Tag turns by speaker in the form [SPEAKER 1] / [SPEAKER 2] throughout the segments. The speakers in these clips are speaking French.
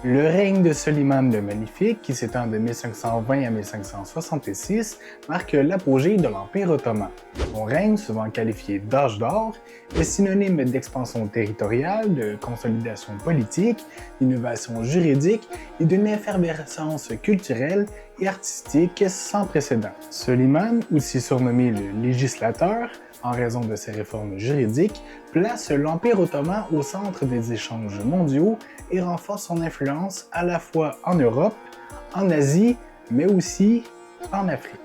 [SPEAKER 1] Le règne de Soliman le Magnifique, qui s'étend de 1520 à 1566, marque l'apogée de l'Empire ottoman. Son règne, souvent qualifié d'âge d'or, est synonyme d'expansion territoriale, de consolidation politique, d'innovation juridique et d'une effervescence culturelle et artistique sans précédent. Soliman, aussi surnommé le législateur, en raison de ses réformes juridiques, place l'Empire ottoman au centre des échanges mondiaux et renforce son influence à la fois en Europe, en Asie, mais aussi en Afrique.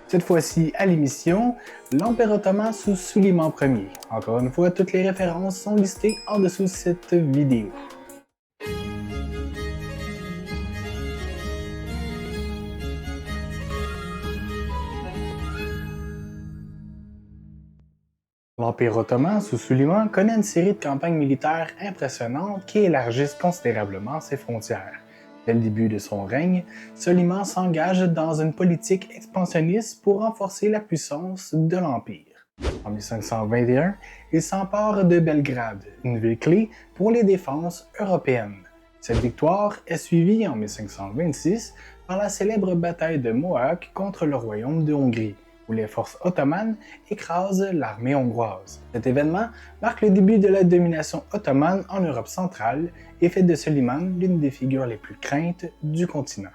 [SPEAKER 1] Cette fois-ci à l'émission, l'Empire ottoman sous Suleiman Ier. Encore une fois, toutes les références sont listées en dessous de cette vidéo. L'Empire ottoman sous Suleiman connaît une série de campagnes militaires impressionnantes qui élargissent considérablement ses frontières. Dès le début de son règne, Suleiman s'engage dans une politique expansionniste pour renforcer la puissance de l'Empire. En 1521, il s'empare de Belgrade, une ville clé pour les défenses européennes. Cette victoire est suivie en 1526 par la célèbre bataille de Mohacs contre le royaume de Hongrie, où les forces ottomanes écrasent l'armée hongroise. Cet événement marque le début de la domination ottomane en Europe centrale et fait de Suleiman l'une des figures les plus craintes du continent.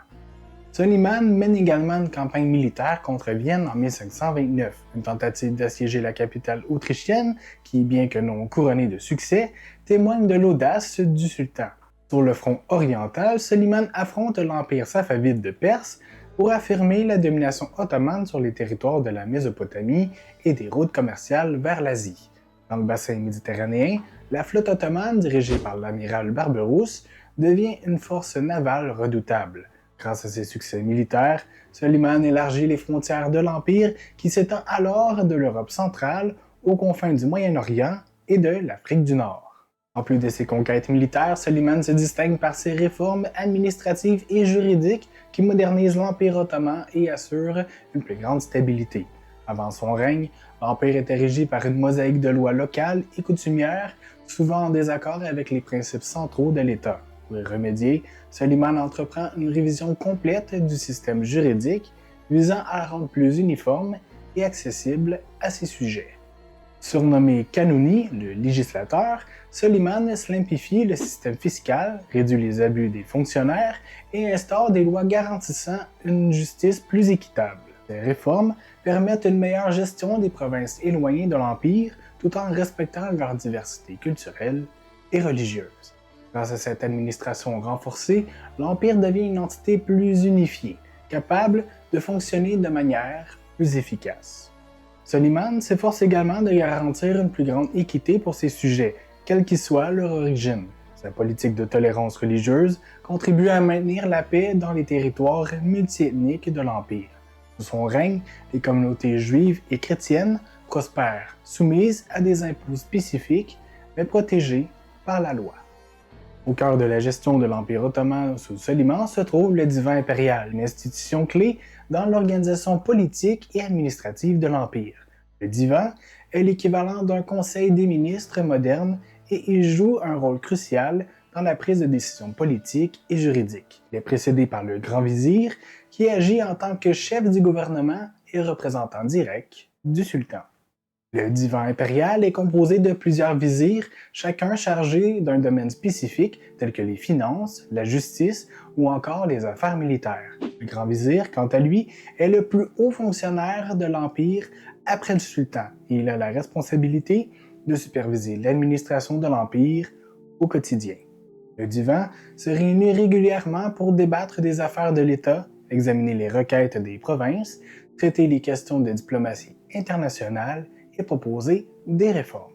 [SPEAKER 1] Suleiman mène également une campagne militaire contre Vienne en 1529, une tentative d'assiéger la capitale autrichienne qui, bien que non couronnée de succès, témoigne de l'audace du sultan. Sur le front oriental, Suleiman affronte l'empire safavide de Perse pour affirmer la domination ottomane sur les territoires de la Mésopotamie et des routes commerciales vers l'Asie. Dans le bassin méditerranéen, la flotte ottomane, dirigée par l'amiral Barberousse, devient une force navale redoutable. Grâce à ses succès militaires, Suleiman élargit les frontières de l'Empire qui s'étend alors de l'Europe centrale aux confins du Moyen-Orient et de l'Afrique du Nord. En plus de ses conquêtes militaires, Suleiman se distingue par ses réformes administratives et juridiques qui modernisent l'Empire ottoman et assurent une plus grande stabilité. Avant son règne, l'Empire était régi par une mosaïque de lois locales et coutumières, souvent en désaccord avec les principes centraux de l'État. Pour y remédier, Suleiman entreprend une révision complète du système juridique visant à le rendre plus uniforme et accessible à ses sujets. Surnommé Kanuni, le législateur, Suleiman simplifie le système fiscal, réduit les abus des fonctionnaires et instaure des lois garantissant une justice plus équitable. Ces réformes permettent une meilleure gestion des provinces éloignées de l'Empire tout en respectant leur diversité culturelle et religieuse. Grâce à cette administration renforcée, l'Empire devient une entité plus unifiée, capable de fonctionner de manière plus efficace. Suleiman s'efforce également de garantir une plus grande équité pour ses sujets, quelle qu'y soit leur origine. Sa politique de tolérance religieuse contribue à maintenir la paix dans les territoires multiethniques de l'Empire. Sous son règne, les communautés juives et chrétiennes prospèrent, soumises à des impôts spécifiques, mais protégées par la loi. Au cœur de la gestion de l'Empire ottoman sous Suleiman se trouve le divan impérial, une institution clé dans l'organisation politique et administrative de l'Empire. Le divan est l'équivalent d'un conseil des ministres moderne et il joue un rôle crucial dans la prise de décisions politiques et juridiques. Il est précédé par le grand vizir qui agit en tant que chef du gouvernement et représentant direct du sultan. Le divan impérial est composé de plusieurs vizirs, chacun chargé d'un domaine spécifique tel que les finances, la justice ou encore les affaires militaires. Le grand vizir, quant à lui, est le plus haut fonctionnaire de l'Empire après le sultan et il a la responsabilité de superviser l'administration de l'Empire au quotidien. Le divan se réunit régulièrement pour débattre des affaires de l'État, examiner les requêtes des provinces, traiter les questions de diplomatie internationale et proposer des réformes.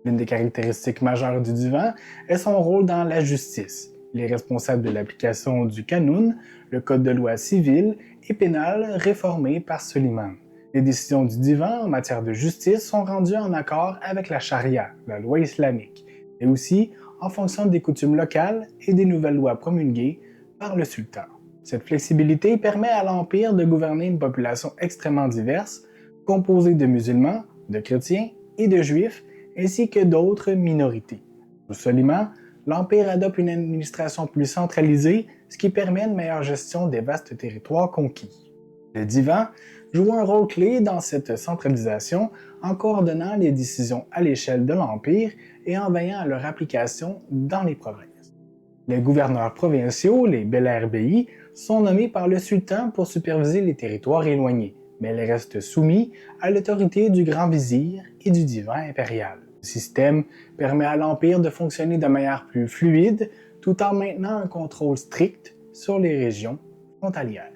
[SPEAKER 1] L'une des caractéristiques majeures du divan est son rôle dans la justice. Il est responsable de l'application du Qanun, le code de loi civil et pénal réformé par Suleiman. Les décisions du divan en matière de justice sont rendues en accord avec la charia, la loi islamique, et aussi en fonction des coutumes locales et des nouvelles lois promulguées par le sultan. Cette flexibilité permet à l'Empire de gouverner une population extrêmement diverse, composée de musulmans, de chrétiens et de juifs, ainsi que d'autres minorités. Sous Suleiman, l'Empire adopte une administration plus centralisée, ce qui permet une meilleure gestion des vastes territoires conquis. Le divan joue un rôle clé dans cette centralisation en coordonnant les décisions à l'échelle de l'Empire et en veillant à leur application dans les provinces. Les gouverneurs provinciaux, les Beylerbey, sont nommés par le sultan pour superviser les territoires éloignés, mais ils restent soumis à l'autorité du grand vizir et du divan impérial. Ce système permet à l'Empire de fonctionner de manière plus fluide tout en maintenant un contrôle strict sur les régions frontalières.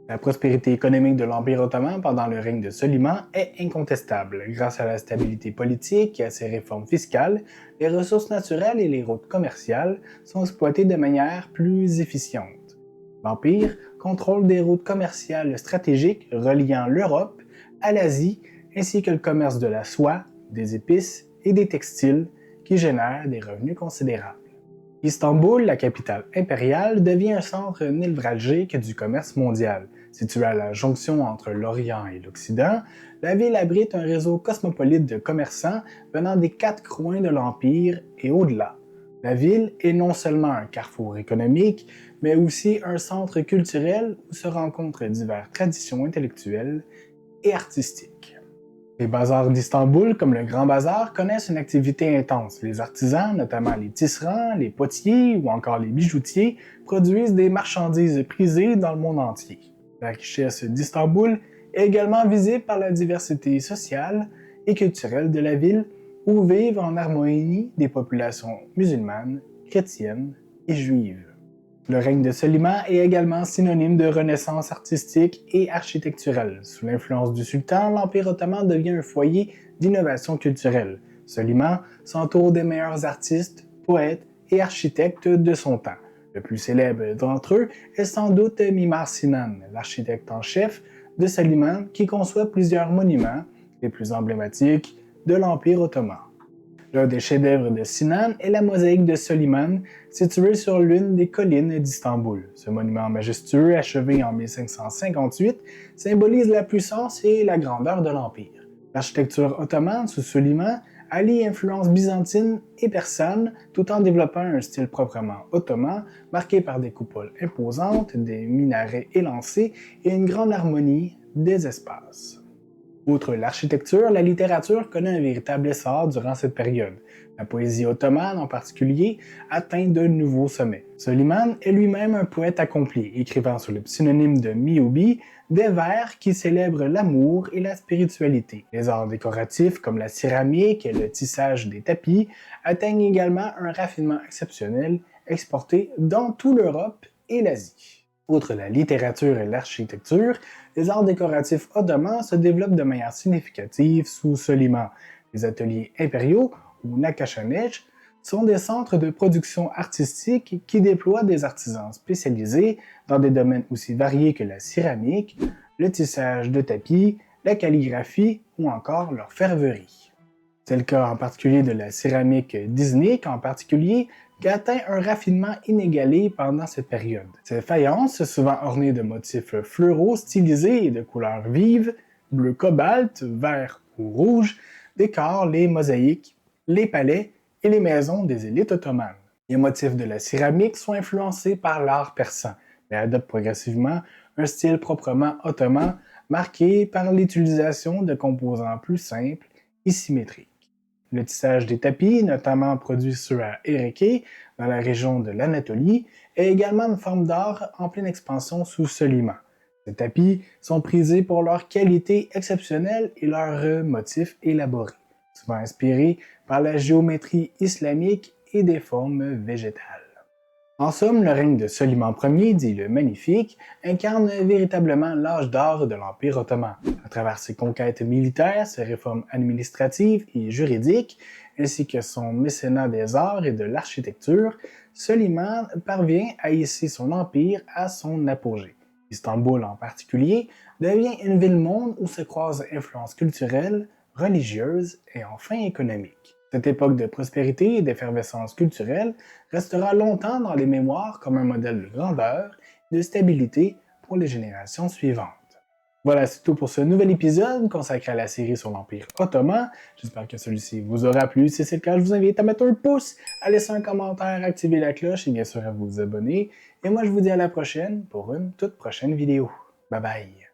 [SPEAKER 1] La prospérité économique de l'Empire ottoman pendant le règne de Soliman est incontestable. Grâce à la stabilité politique et à ses réformes fiscales, les ressources naturelles et les routes commerciales sont exploitées de manière plus efficiente. L'Empire contrôle des routes commerciales stratégiques reliant l'Europe à l'Asie ainsi que le commerce de la soie, des épices et des textiles qui génèrent des revenus considérables. Istanbul, la capitale impériale, devient un centre névralgique du commerce mondial. Située à la jonction entre l'Orient et l'Occident, la ville abrite un réseau cosmopolite de commerçants venant des 4 coins de l'Empire et au-delà. La ville est non seulement un carrefour économique, mais aussi un centre culturel où se rencontrent diverses traditions intellectuelles et artistiques. Les bazars d'Istanbul, comme le Grand Bazar, connaissent une activité intense. Les artisans, notamment les tisserands, les potiers ou encore les bijoutiers, produisent des marchandises prisées dans le monde entier. La richesse d'Istanbul est également visible par la diversité sociale et culturelle de la ville, où vivent en harmonie des populations musulmanes, chrétiennes et juives. Le règne de Soliman est également synonyme de renaissance artistique et architecturelle. Sous l'influence du sultan, l'Empire ottoman devient un foyer d'innovation culturelle. Soliman s'entoure des meilleurs artistes, poètes et architectes de son temps. Le plus célèbre d'entre eux est sans doute Mimar Sinan, l'architecte en chef de Soliman qui conçoit plusieurs monuments, les plus emblématiques de l'Empire ottoman. L'un des chefs-d'œuvre de Sinan est la mosaïque de Soliman, située sur l'une des collines d'Istanbul. Ce monument majestueux, achevé en 1558, symbolise la puissance et la grandeur de l'Empire. L'architecture ottomane sous Soliman allie influences byzantines et persanes, tout en développant un style proprement ottoman, marqué par des coupoles imposantes, des minarets élancés et une grande harmonie des espaces. Outre l'architecture, la littérature connaît un véritable essor durant cette période. La poésie ottomane, en particulier, atteint de nouveaux sommets. Soliman est lui-même un poète accompli, écrivant sous le pseudonyme de Mioubi des vers qui célèbrent l'amour et la spiritualité. Les arts décoratifs, comme la céramique et le tissage des tapis, atteignent également un raffinement exceptionnel, exporté dans toute l'Europe et l'Asie. Outre la littérature et l'architecture, les arts décoratifs ottomans se développent de manière significative sous Soliman. Les ateliers impériaux, ou Nakhachenej, sont des centres de production artistique qui déploient des artisans spécialisés dans des domaines aussi variés que la céramique, le tissage de tapis, la calligraphie ou encore l'orfèvrerie. C'est le cas en particulier de la céramique d'Iznik en particulier, qui atteint un raffinement inégalé pendant cette période. Ces faïences, souvent ornées de motifs fleuraux stylisés et de couleurs vives, bleu cobalt, vert ou rouge, décorent les mosaïques, les palais et les maisons des élites ottomanes. Les motifs de la céramique sont influencés par l'art persan, mais adoptent progressivement un style proprement ottoman marqué par l'utilisation de composants plus simples et symétriques. Le tissage des tapis, notamment produit ceux à Ereke, dans la région de l'Anatolie, est également une forme d'art en pleine expansion sous Soliman. Ces tapis sont prisés pour leur qualité exceptionnelle et leurs motifs élaborés, souvent inspirés par la géométrie islamique et des formes végétales. En somme, le règne de Soliman Ier, dit le Magnifique, incarne véritablement l'âge d'or de l'Empire ottoman. À travers ses conquêtes militaires, ses réformes administratives et juridiques, ainsi que son mécénat des arts et de l'architecture, Soliman parvient à hisser son empire à son apogée. Istanbul en particulier devient une ville-monde où se croisent influences culturelles, religieuses et enfin économiques. Cette époque de prospérité et d'effervescence culturelle restera longtemps dans les mémoires comme un modèle de grandeur et de stabilité pour les générations suivantes. Voilà, c'est tout pour ce nouvel épisode consacré à la série sur l'Empire ottoman. J'espère que celui-ci vous aura plu. Si c'est le cas, je vous invite à mettre un pouce, à laisser un commentaire, activer la cloche et bien sûr à vous abonner. Et moi, je vous dis à la prochaine pour une toute prochaine vidéo. Bye bye!